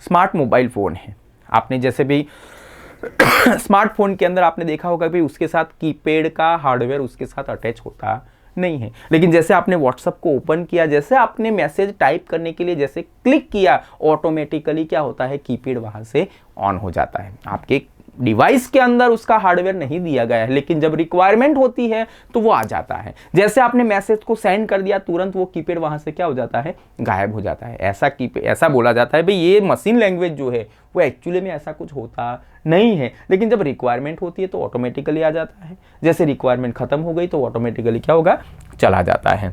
स्मार्ट मोबाइल फोन है, आपने जैसे भी स्मार्टफोन के अंदर आपने देखा होगा भाई उसके साथ कीपैड का हार्डवेयर उसके साथ अटैच होता नहीं है, लेकिन जैसे आपने व्हाट्सएप को ओपन किया, जैसे आपने मैसेज टाइप करने के लिए जैसे क्लिक किया, ऑटोमेटिकली क्या होता है, कीपैड वहां से ऑन हो जाता है। आपके डिवाइस के अंदर उसका हार्डवेयर नहीं दिया गया है, लेकिन जब रिक्वायरमेंट होती है तो वो आ जाता है। जैसे आपने मैसेज को सेंड कर दिया, तुरंत वो कीपैड वहां से क्या हो जाता है, गायब हो जाता है। ऐसा बोला जाता है भाई ये मशीन लैंग्वेज जो है वो एक्चुअली में ऐसा कुछ होता नहीं है, लेकिन जब रिक्वायरमेंट होती है तो ऑटोमेटिकली आ जाता है। जैसे रिक्वायरमेंट खत्म हो गई तो ऑटोमेटिकली क्या होगा, चला जाता है।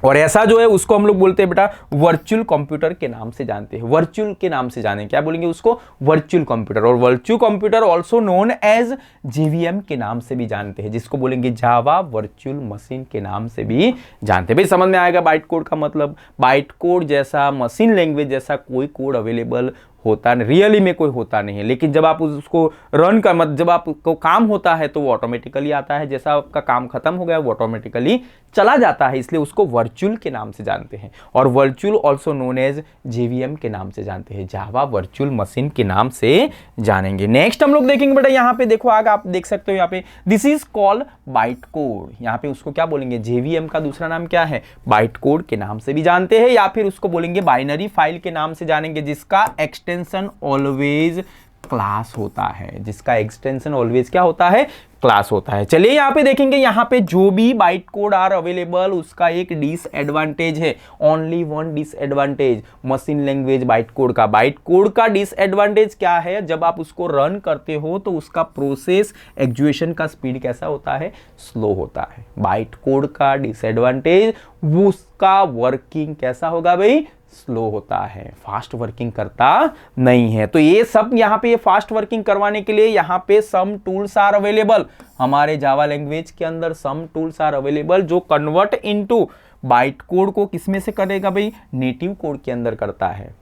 और ऐसा जो है उसको हम लोग बोलते हैं बेटा वर्चुअल कंप्यूटर के नाम से जानते हैं। वर्चुअल के नाम से जाने, क्या बोलेंगे उसको, वर्चुअल कंप्यूटर। और virtual computer also known as JVM के नाम से भी जानते हैं, जिसको बोलेंगे जावा वर्चुअल मशीन के नाम से भी जानते हैं। भाई समझ में आएगा बाइट कोड का मतलब, बाइट कोड जैसा मशीन लैंग्वेज जैसा कोई कोड अवेलेबल होता नहीं, रियली में कोई होता नहीं है, लेकिन जब आप उसको रन कर जब आपको काम होता है तो वो ऑटोमेटिकली आता है, जैसा आपका काम खत्म हो गया वो ऑटोमेटिकली चला जाता है, इसलिए उसको वर्चुअल के नाम से जानते हैं। और virtual also known as JVM के नाम से जानते हैं, जावा वर्चुअल मशीन के नाम से जानेंगे। नेक्स्ट हम लोग देखेंगे बेटा, यहाँ पे देखो आगे आप देख सकते हो, यहाँ पे this is called byte code. यहाँ पे उसको क्या बोलेंगे, जेवीएम का दूसरा नाम क्या है, बाइट कोड के नाम से भी जानते हैं, या फिर उसको बोलेंगे बाइनरी फाइल के नाम से जानेंगे, जिसका एक्सटेंशन ऑलवेज क्लास होता है, जिसका एक्सटेंशन ऑलवेज क्या होता है, क्लास होता है। चलिए यहाँ पे देखेंगे, यहाँ पे जो भी बाइट कोड आर अवेलेबल उसका एक डिसएडवांटेज है, only one disadvantage machine language byte code का। बाइट कोड का डिसएडवांटेज क्या है, जब आप उसको रन करते हो तो उसका प्रोसेस एग्जीक्यूशन का स्पीड कैसा होता है, स्लो होता है। बाइट कोड का डिसएडवांटेज, वो उसका वर्किंग कैसा होगा भाई, स्लो होता है, फास्ट वर्किंग करता नहीं है। तो ये सब यहाँ पे ये फास्ट वर्किंग करवाने के लिए यहाँ पे सम टूल्स आर अवेलेबल, हमारे जावा लैंग्वेज के अंदर सम टूल्स आर अवेलेबल जो कन्वर्ट इनटू बाइट कोड को किसमें से करेगा भाई, नेटिव कोड के अंदर करता है,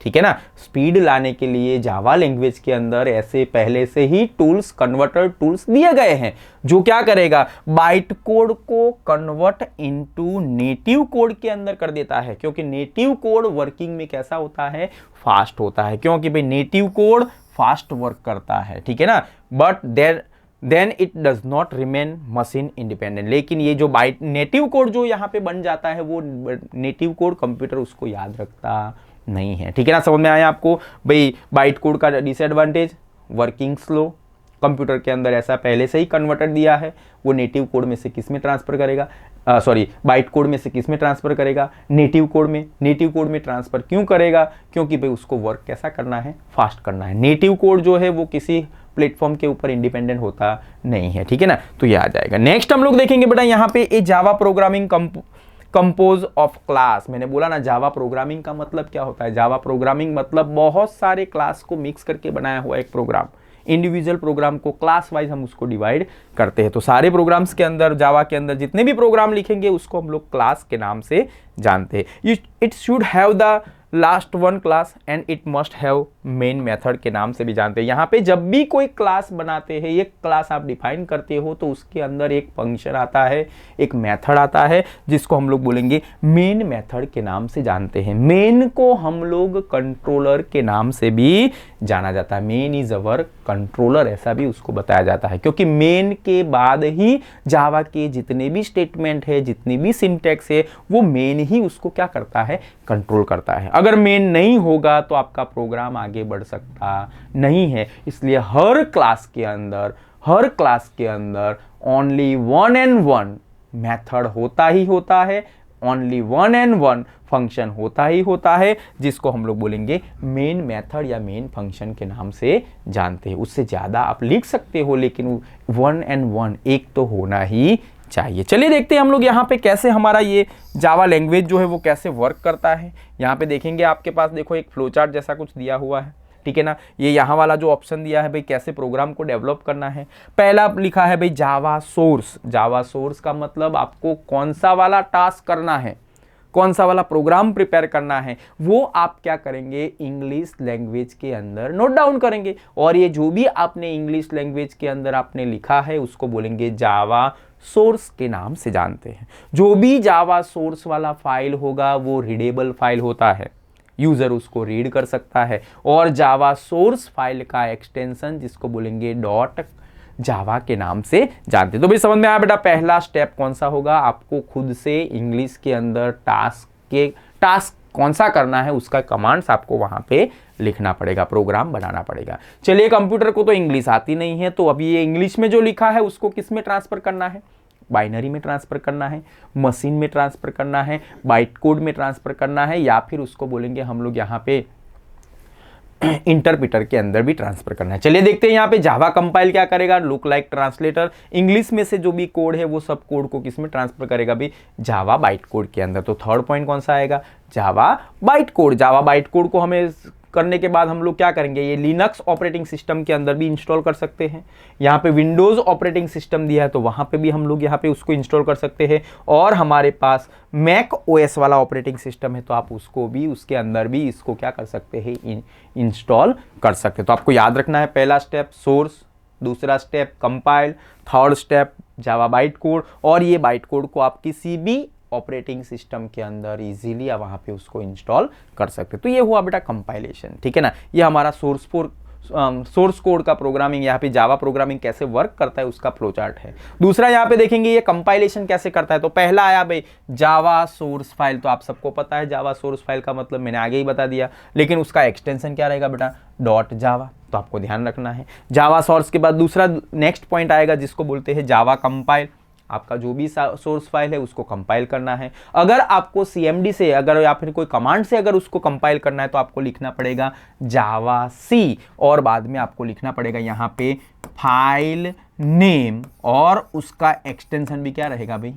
ठीक है ना। स्पीड लाने के लिए जावा लैंग्वेज के अंदर ऐसे पहले से ही टूल्स, कन्वर्टर टूल्स दिए गए हैं, जो क्या करेगा, बाइट कोड को कन्वर्ट इनटू नेटिव कोड के अंदर कर देता है, क्योंकि नेटिव कोड वर्किंग में कैसा होता है, फास्ट होता है, क्योंकि भाई नेटिव कोड फास्ट वर्क करता है, ठीक है ना। But then it does not remain machine independent. लेकिन ये जो बाइट नेटिव कोड जो यहाँ पे बन जाता है, वो नेटिव कोड कंप्यूटर उसको याद रखता नहीं है, ठीक है ना। समझ में आया आपको भाई बाइट कोड का डिसएडवांटेज, वर्किंग स्लो, कंप्यूटर के अंदर ऐसा पहले से ही कन्वर्टर दिया है, वो नेटिव कोड में से किस में ट्रांसफर करेगा, बाइट कोड में से किस में ट्रांसफर करेगा, नेटिव कोड में। नेटिव कोड में ट्रांसफर क्यों करेगा, क्योंकि भाई उसको वर्क कैसा करना है, फास्ट करना है। नेटिव कोड जो है वो किसी प्लेटफॉर्म के ऊपर इंडिपेंडेंट होता नहीं है, ठीक है ना। तो ये आ जाएगा। नेक्स्ट हम लोग देखेंगे बेटा यहाँ पे a Java programming compose of class. मैंने बोला ना जावा प्रोग्रामिंग का मतलब क्या होता है, जावा प्रोग्रामिंग मतलब बहुत सारे क्लास को मिक्स करके बनाया हुआ एक प्रोग्राम। इंडिविजुअल प्रोग्राम को क्लास वाइज हम उसको डिवाइड करते हैं। तो सारे प्रोग्राम्स के अंदर, जावा के अंदर जितने भी प्रोग्राम लिखेंगे उसको हम लोग क्लास के नाम से जानते हैं। It should have the last one class and it must have main method के नाम से भी जानते हैं। यहाँ पे जब भी कोई क्लास बनाते हैं, एक क्लास आप डिफाइन करते हो तो उसके अंदर एक फंक्शन आता है, एक मेथड आता है, जिसको हम लोग बोलेंगे मेन मेथड के नाम से जानते हैं। मेन को हम लोग कंट्रोलर के नाम से भी जाना जाता है, मेन इज अवर कंट्रोलर, ऐसा भी उसको बताया जाता है, क्योंकि मेन के बाद ही जावा के जितने भी स्टेटमेंट है, जितनी भी सिंटैक्स है, वो मेन ही उसको क्या करता है, कंट्रोल करता है। अगर मेन नहीं होगा तो आपका प्रोग्राम आगे बढ़ सकता नहीं है। इसलिए हर क्लास के अंदर only one and one method होता ही होता है, only one and one function होता ही होता है, जिसको हम लोग बोलेंगे मेन मेथड या मेन फंक्शन के नाम से जानते हैं। उससे ज्यादा आप लिख सकते हो, लेकिन वन एंड वन एक तो होना ही चाहिए। चलिए देखते हैं हम लोग यहाँ पे कैसे हमारा ये जावा लैंग्वेज जो है वो कैसे वर्क करता है। यहाँ पे देखेंगे आपके पास देखो एक फ्लो चार्ट जैसा कुछ दिया हुआ है, ठीक है ना। ये यहाँ वाला जो ऑप्शन दिया है भाई कैसे प्रोग्राम को डेवलप करना है। पहला लिखा है भाई जावा सोर्स। जावा सोर्स का मतलब आपको कौन सा वाला टास्क करना है, कौन सा वाला प्रोग्राम प्रिपेयर करना है, वो आप क्या करेंगे, इंग्लिश लैंग्वेज के अंदर नोट डाउन करेंगे। और ये जो भी आपने इंग्लिश लैंग्वेज के अंदर आपने लिखा है उसको बोलेंगे जावा सोर्स के नाम से जानते हैं। जो भी जावा सोर्स वाला फाइल होगा वो रीडेबल फाइल होता है, यूजर उसको रीड कर सकता है। और जावा सोर्स फाइल का एक्सटेंशन जिसको बोलेंगे डॉट जावा के नाम से जानते हैं। तो भाई समझ में आया बेटा, पहला स्टेप कौन सा होगा, आपको खुद से इंग्लिश के अंदर टास्क कौन सा करना है उसका कमांड्स आपको वहां पे लिखना पड़ेगा, प्रोग्राम बनाना पड़ेगा। चलिए, कंप्यूटर को तो इंग्लिश आती नहीं है, तो अभी ये इंग्लिश में जो लिखा है उसको किस में ट्रांसफर करना है, बाइनरी में ट्रांसफर करना है, मशीन में ट्रांसफर करना है, बाइट कोड में ट्रांसफर करना है, या फिर उसको बोलेंगे हम लोग यहाँ पे इंटरप्रेटर के अंदर भी ट्रांसफर करना है। चलिए देखते हैं यहाँ पे जावा कंपाइल क्या करेगा, लुक लाइक ट्रांसलेटर, इंग्लिश में से जो भी कोड है वो सब कोड को किस में ट्रांसफर करेगा भी, जावा बाइट कोड के अंदर। तो थर्ड पॉइंट कौन सा आएगा, जावा बाइट कोड। जावा बाइट कोड को हमें करने के बाद हम लोग क्या करेंगे, ये लिनक्स ऑपरेटिंग सिस्टम के अंदर भी इंस्टॉल कर सकते हैं। यहाँ पे विंडोज ऑपरेटिंग सिस्टम दिया है तो वहाँ पे भी हम लोग यहाँ पे उसको इंस्टॉल कर सकते हैं। और हमारे पास मैक ओएस वाला ऑपरेटिंग सिस्टम है तो आप उसको भी उसके अंदर भी इसको क्या कर सकते हैं, इंस्टॉल कर सकते हैं। तो आपको याद रखना है, पहला स्टेप सोर्स, दूसरा स्टेप कंपाइल, थर्ड स्टेप जावा बाइट कोड। और ये बाइट कोड को आप किसी भी ऑपरेटिंग सिस्टम के अंदर इजीली आप वहां पे उसको इंस्टॉल कर सकते हैं। तो ये हुआ बेटा कंपाइलेशन, ठीक है ना। ये हमारा सोर्स कोड का प्रोग्रामिंग, यहाँ पे जावा प्रोग्रामिंग कैसे वर्क करता है उसका फ्लो चार्ट है। दूसरा यहाँ पे देखेंगे ये कंपाइलेशन कैसे करता है। तो पहला आया भाई जावा सोर्स फाइल, तो आप सबको पता है जावा सोर्स फाइल का मतलब मैंने आगे ही बता दिया, लेकिन उसका एक्सटेंशन क्या रहेगा बेटा, डॉट जावा। तो आपको ध्यान रखना है जावा सोर्स के बाद दूसरा नेक्स्ट पॉइंट आएगा जिसको बोलते हैं जावा कंपाइल। आपका जो भी सोर्स फाइल है उसको कंपाइल करना है। अगर आपको सीएमडी से अगर या फिर कोई कमांड से अगर उसको कंपाइल करना है तो आपको लिखना पड़ेगा जावा सी, और बाद में आपको लिखना पड़ेगा यहाँ पे फाइल नेम, और उसका एक्सटेंशन भी क्या रहेगा भाई,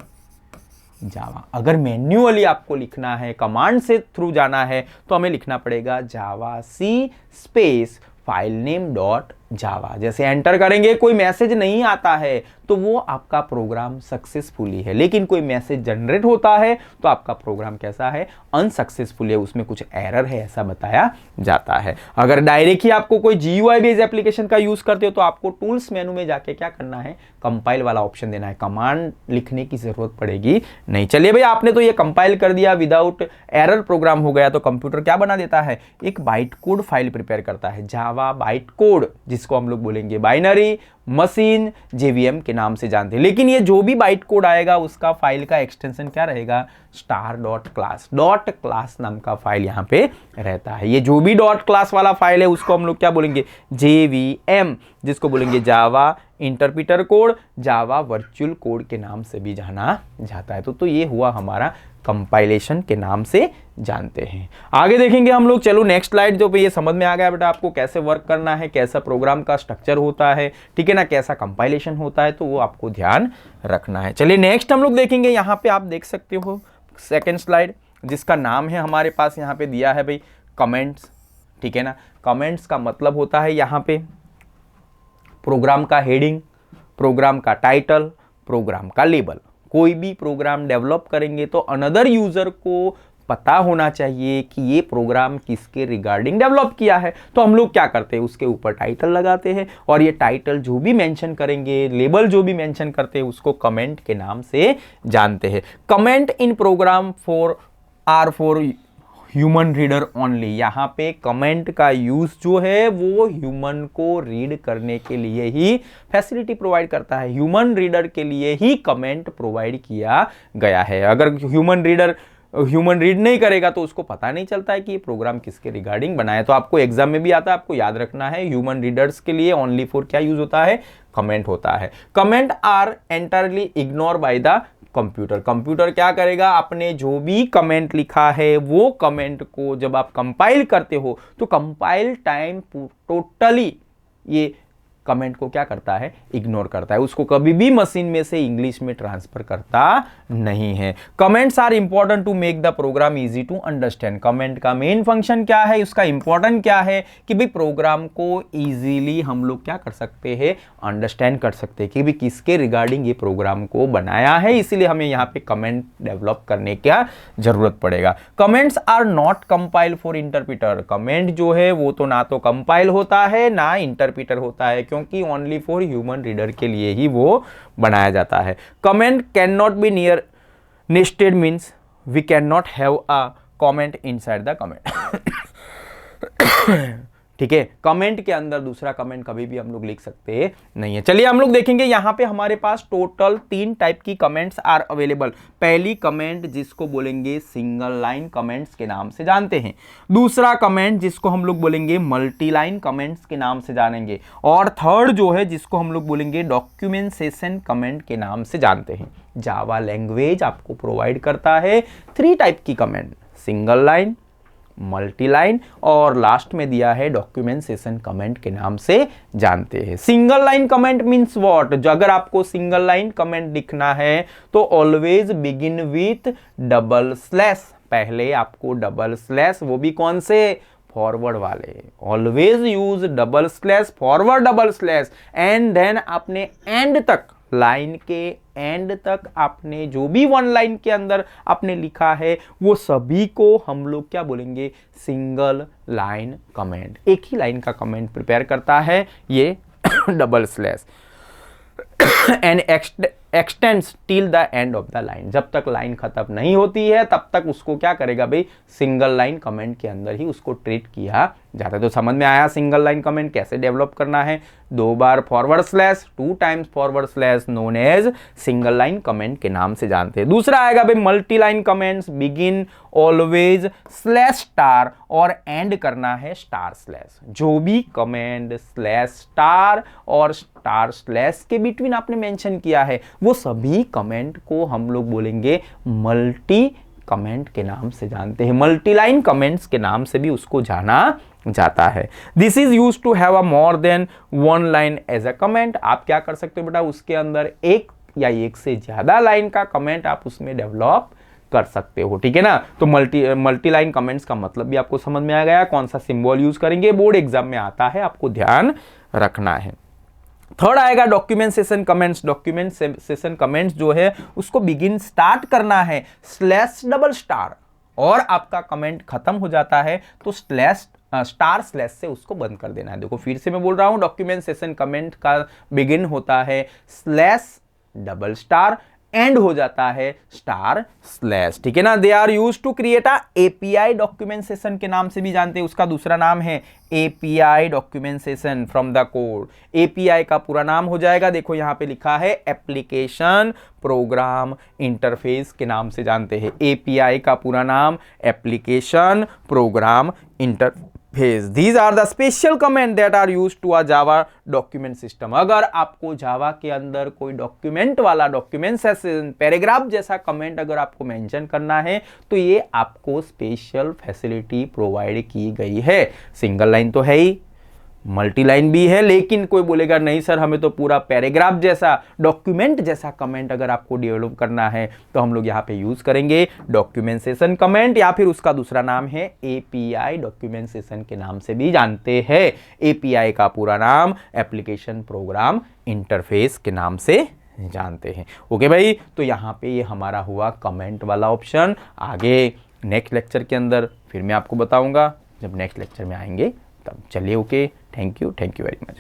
जावा। अगर मैन्युअली आपको लिखना है, कमांड से थ्रू जाना है, तो हमें लिखना पड़ेगा Java C space file name dot Java. जैसे एंटर करेंगे कोई मैसेज नहीं आता है तो वो आपका प्रोग्राम सक्सेसफुली है, लेकिन कोई मैसेज जनरेट होता है तो आपका प्रोग्राम कैसा है, अनसक्सेसफुल है, उसमें कुछ एरर है ऐसा बताया जाता है। अगर डायरेक्ट ही आपको कोई GUI बेस्ड एप्लीकेशन का यूज करते हो तो आपको टूल्स मेनू में जाके क्या करना है, कंपाइल वाला ऑप्शन देना है, कमांड लिखने की जरूरत पड़ेगी नहीं। चलिए भाई, आपने तो ये कंपाइल कर दिया, विदाउट एरर प्रोग्राम हो गया, तो कंप्यूटर क्या बना देता है, एक बाइट कोड फाइल प्रिपेयर करता है, जावा बाइट कोड, जिसको हम लोग बोलेंगे बाइनरी, मशीन, JVM के नाम से जानते हैं। लेकिन ये जो भी बाइट कोड आएगा उसका फाइल का एक्सटेंशन क्या रहेगा, स्टार डॉट क्लास नाम का फाइल यहाँ पे रहता है। ये जो भी डॉट क्लास वाला फाइल है उसको हम लोग क्या बोलेंगे, JVM, जिसको बोलेंगे जावा interpreter code, Java virtual code के नाम से भी जाना जाता है। तो ये हुआ हमारा कंपाइलेशन के नाम से जानते हैं। आगे देखेंगे हम लोग, चलो नेक्स्ट स्लाइड। जो पे ये समझ में आ गया बेटा आपको कैसे वर्क करना है, कैसा प्रोग्राम का स्ट्रक्चर होता है, ठीक है ना, कैसा कंपाइलेशन होता है, तो वो आपको ध्यान रखना है। चलिए नेक्स्ट हम लोग देखेंगे, यहाँ पे आप देख सकते हो सेकेंड स्लाइड, जिसका नाम है हमारे पास यहाँ पे दिया है भाई कमेंट्स, ठीक है ना। कमेंट्स का मतलब होता है यहाँ पे प्रोग्राम का हेडिंग, प्रोग्राम का टाइटल, प्रोग्राम का लेबल। कोई भी प्रोग्राम डेवलप करेंगे तो अनदर यूजर को पता होना चाहिए कि ये प्रोग्राम किसके रिगार्डिंग डेवलप किया है। तो हम लोग क्या करते हैं, उसके ऊपर टाइटल लगाते हैं, और ये टाइटल जो भी मेंशन करेंगे, लेबल जो भी मेंशन करते हैं, उसको कमेंट के नाम से जानते हैं। Comment in program for human reader only. यहाँ पे कमेंट का यूज जो है वो ह्यूमन को रीड करने के लिए ही फैसिलिटी प्रोवाइड करता है, ह्यूमन रीडर के लिए ही कमेंट प्रोवाइड किया गया है। अगर ह्यूमन रीड नहीं करेगा तो उसको पता नहीं चलता है कि ये प्रोग्राम किसके रिगार्डिंग बना है। तो आपको एग्जाम में भी आता है, आपको याद रखना है, ह्यूमन रीडर्स के लिए ओनली फॉर क्या यूज होता है, कमेंट होता है। Comment are entirely ignore by the computer. Computer क्या करेगा, आपने जो भी कमेंट लिखा है वो कमेंट को जब आप कंपाइल करते हो तो कंपाइल टाइम टोटली ये कमेंट को क्या करता है, इग्नोर करता है, उसको कभी भी मशीन में से इंग्लिश में ट्रांसफर करता नहीं है। Comments are important to make the program easy to understand. Comment का मेन फंक्शन क्या है, उसका इंपॉर्टेंट क्या है कि भाई प्रोग्राम को इजीली हम लोग क्या कर सकते हैं, अंडरस्टैंड कर सकते हैं कि भाई किसके रिगार्डिंग ये प्रोग्राम को बनाया है, इसीलिए हमें यहाँ पे कमेंट डेवलप करने की जरूरत पड़ेगा। Comments are not compile for interpreter. Comment जो है वो तो ना तो कंपाइल होता है ना इंटरप्रीटर होता है, क्योंकि ओनली फॉर ह्यूमन रीडर के लिए ही वो बनाया जाता है। Comment can not be near nested, means we can not have a comment inside the comment. ठीक है, कमेंट के अंदर दूसरा कमेंट कभी भी हम लोग लिख सकते नहीं है। चलिए हम लोग देखेंगे यहां पे हमारे पास टोटल 3 टाइप की कमेंट्स आर अवेलेबल। पहली कमेंट जिसको बोलेंगे सिंगल लाइन कमेंट्स के नाम से जानते हैं, दूसरा कमेंट जिसको हम लोग बोलेंगे मल्टी लाइन कमेंट्स के नाम से जानेंगे, और थर्ड जो है जिसको हम लोग बोलेंगे डॉक्यूमेंटेशन कमेंट के नाम से जानते हैं। जावा लैंग्वेज आपको प्रोवाइड करता है 3 टाइप की comment, single line, multi line और लास्ट में दिया है डॉक्यूमेंटेशन कमेंट के नाम से जानते हैं। Single line comment means what, जो अगर आपको सिंगल लाइन कमेंट लिखना है तो always begin with double slash. पहले आपको डबल स्लैश, वो भी कौन से, फॉरवर्ड वाले। Always use double slash, forward double slash, and then आपने एंड तक, लाइन के एंड तक आपने जो भी वन लाइन के अंदर आपने लिखा है वो सभी को हम लोग क्या बोलेंगे, सिंगल लाइन कमेंट। एक ही लाइन का कमेंट प्रिपेयर करता है ये double slash, and x tends till the end of the line. जब तक लाइन खत्म नहीं होती है तब तक उसको क्या करेगा भाई, सिंगल लाइन कमेंट के अंदर ही उसको ट्रीट किया जाता है। तो समझ में आया सिंगल लाइन कमेंट कैसे डेवलप करना है। 2 बार forward slash, 2 times forward slash known as single line comment के नाम से जानते हैं। दूसरा आएगा भाई multi line comments, begin always slash star और एंड करना है स्टार स्लैश। जो भी कमेंट स्लैश स्टार और स्टार स्लैश के बिटवीन आपने मेंशन किया है वो सभी कमेंट को हम लोग बोलेंगे मल्टी कमेंट के नाम से जानते हैं। मल्टी लाइन कमेंट्स के नाम से भी उसको जाना जाता है। This is use to have a more than one line as a comment. आप क्या कर सकते हो बेटा, उसके अंदर एक या एक से ज्यादा लाइन का कमेंट आप उसमें डेवलप कर सकते हो, ठीक है ना। तो मल्टी लाइन कमेंट्स का मतलब भी आपको समझ में आ गया, कौन सा सिंबल यूज करेंगे, बोर्ड एग्जाम में आता है, आपको ध्यान रखना है। थर्ड आएगा डॉक्यूमेंटेशन कमेंट्स। डॉक्यूमेंटेशन कमेंट्स जो है उसको बिगिन स्टार्ट करना है स्लैश डबल स्टार, और आपका कमेंट खत्म हो जाता है तो स्लैश स्टार स्लैश से उसको बंद कर देना है। देखो फिर से मैं बोल रहा हूं, डॉक्यूमेंटेशन कमेंट का बिगिन होता है स्लैश डबल स्टार, एंड हो जाता है स्टार स्लैश, ठीक है ना। They are use to create a API documentation के नाम से भी जानते हैं, उसका दूसरा नाम है API documentation from the code. API का पूरा नाम हो जाएगा, देखो यहां पे लिखा है एप्लीकेशन प्रोग्राम इंटरफेस के नाम से जानते हैं। एपीआई का पूरा नाम application program interface. These are the special command that are used to a Java document system। अगर आपको जावा के अंदर कोई डॉक्यूमेंट वाला डॉक्यूमेंटेशन पैराग्राफ जैसा कमेंट अगर आपको मेंशन करना है तो ये आपको स्पेशल फैसिलिटी प्रोवाइड की गई है। सिंगल लाइन तो है ही, मल्टी लाइन भी है, लेकिन कोई बोलेगा नहीं सर हमें तो पूरा पैराग्राफ जैसा डॉक्यूमेंट जैसा कमेंट अगर आपको डेवलप करना है तो हम लोग यहाँ पे यूज करेंगे डॉक्यूमेंटेशन कमेंट, या फिर उसका दूसरा नाम है एपीआई डॉक्यूमेंटेशन के नाम से भी जानते हैं। एपीआई का पूरा नाम एप्लीकेशन प्रोग्राम इंटरफेस के नाम से जानते हैं। ओके भाई, तो यहाँ पे ये हमारा हुआ कमेंट वाला ऑप्शन। आगे नेक्स्ट लेक्चर के अंदर फिर मैं आपको बताऊंगा, जब नेक्स्ट लेक्चर में आएंगे तब। चलिए okay, thank you very much.